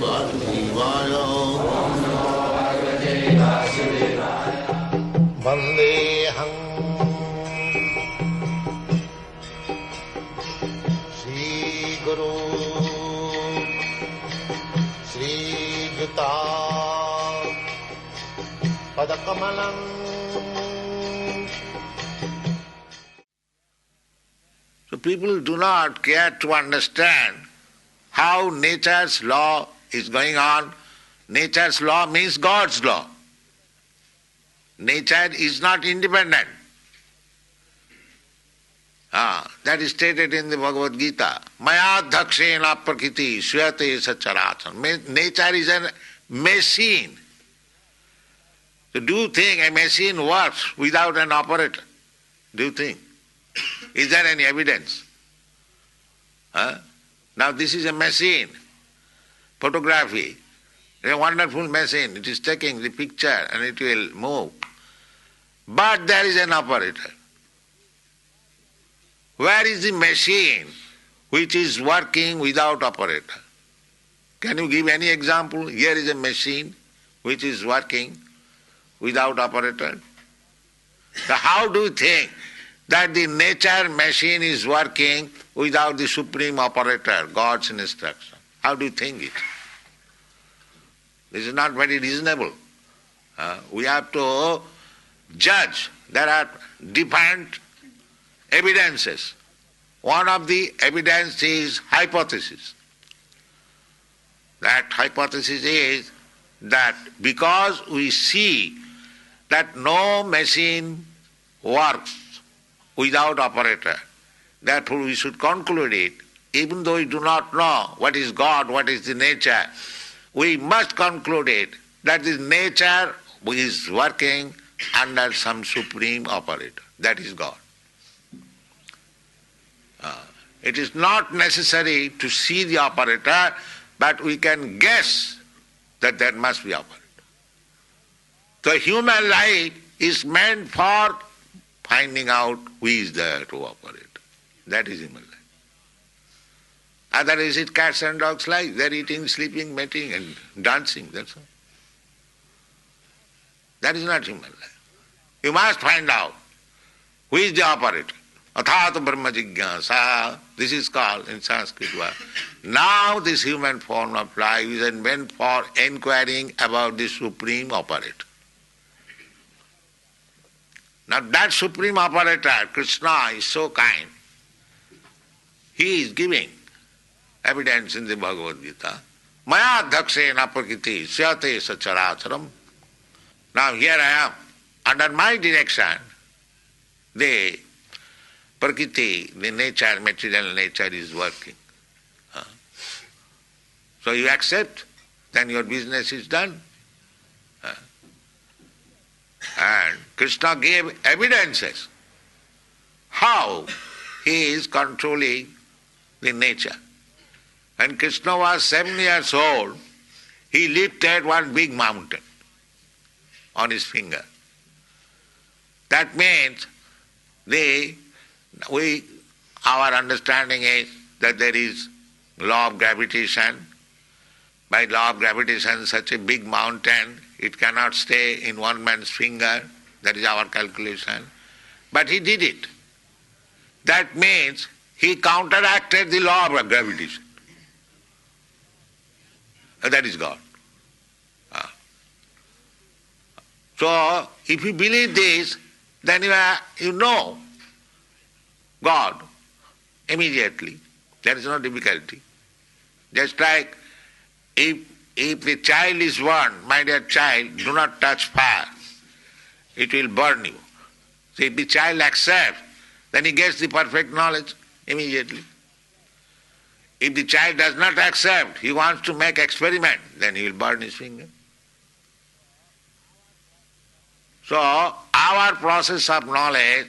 Vasudevaya. Vandeham Sri Guru Sri Juta Padakamalam. So people do not care to understand how nature's law is going on. Nature's law means God's law. Nature is not independent. That is stated in the Bhagavad Gita. Maya dhakshena prakriti swayate sacharachana. Nature is a machine. So do you think a machine works without an operator? Do you think? Is there any evidence? Now this is a machine, photography. It's a wonderful machine. It is taking the picture and it will move. But there is an operator. Where is the machine which is working without operator? Can you give any example? Here is a machine which is working without operator. So how do you think that the nature machine is working without the supreme operator, God's instruction? How do you think it? This is not very reasonable. We have to judge. There are different evidences. One of the evidence is hypothesis. That hypothesis is that because we see that no machine works without operator, therefore we should conclude it, even though we do not know what is God, what is the nature, we must conclude it that this nature is working under some supreme operator, that is God. It is not necessary to see the operator, but we can guess that there must be operator. The human life is meant for finding out who is there to operate. That is human life. Otherwise it's cats and dogs' life. They're eating, sleeping, mating and dancing, that's all. That is not human life. You must find out who is the operator. Athata brahma jigyasa. This is called in Sanskrit word. Now this human form of life is meant for inquiring about the supreme operator. Now that supreme operator, Krishna, is so kind. He is giving evidence in the Bhagavad Gita. Maya dhakshena prakriti syate sacharacharam. Now here I am. Under my direction, the prakriti, the nature, material nature is working. So you accept, then your business is done. And Krishna gave evidences how he is controlling the nature. When Krishna was 7 years old, he lifted one big mountain on his finger. That means our understanding is that there is law of gravitation. By law of gravitation, such a big mountain, it cannot stay in one man's finger. That is our calculation. But he did it. That means he counteracted the law of gravitation. That is God. So, if you believe this, then you know God immediately. There is no difficulty. Just like if the child is warned, my dear child, do not touch fire, it will burn you. So if the child accepts, then he gets the perfect knowledge immediately. If the child does not accept, he wants to make experiment, then he will burn his finger. So our process of knowledge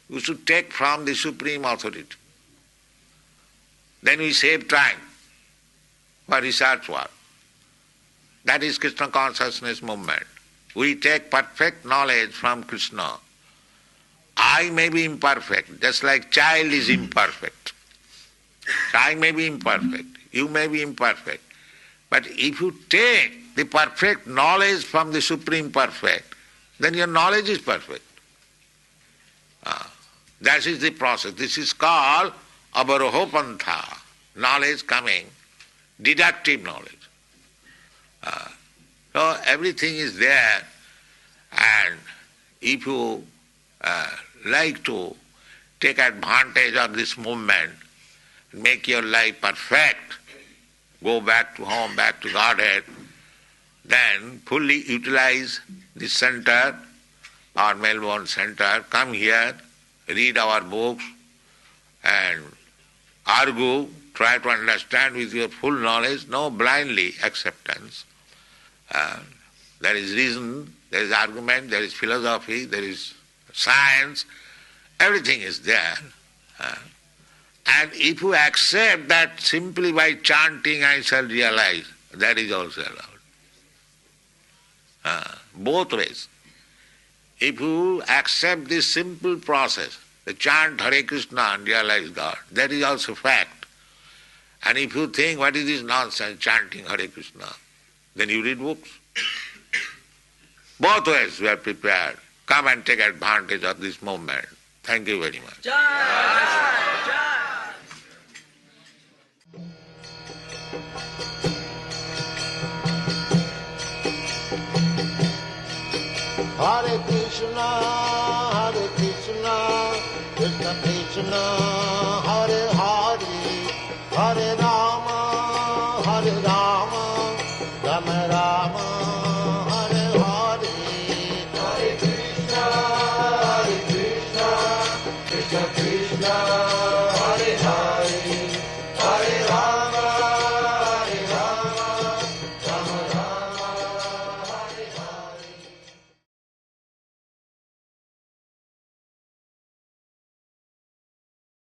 we should take from the supreme authority. Then we save time for research work. That is Krishna consciousness movement. We take perfect knowledge from Krishna. I may be imperfect, just like child is imperfect. I may be imperfect, you may be imperfect. But if you take the perfect knowledge from the Supreme Perfect, then your knowledge is perfect. That is the process. This is called avarohopantha, knowledge coming, deductive knowledge. So everything is there, and if you like to take advantage of this movement, make your life perfect, go back to home, back to Godhead, then fully utilize the center, our Melbourne center, come here, read our books and argue, try to understand with your full knowledge, no blindly acceptance. There is reason, there is argument, there is philosophy, there is science, everything is there. And if you accept that simply by chanting I shall realize, that is also allowed. Both ways. If you accept this simple process, the chant Hare Krishna and realize God, that is also fact. And if you think what is this nonsense chanting Hare Krishna, then you read books. Both ways we are prepared. Come and take advantage of this moment. Thank you very much. Hare Krishna, Krishna Krishna, Hare Hare, Hare Rama, Hare Rama.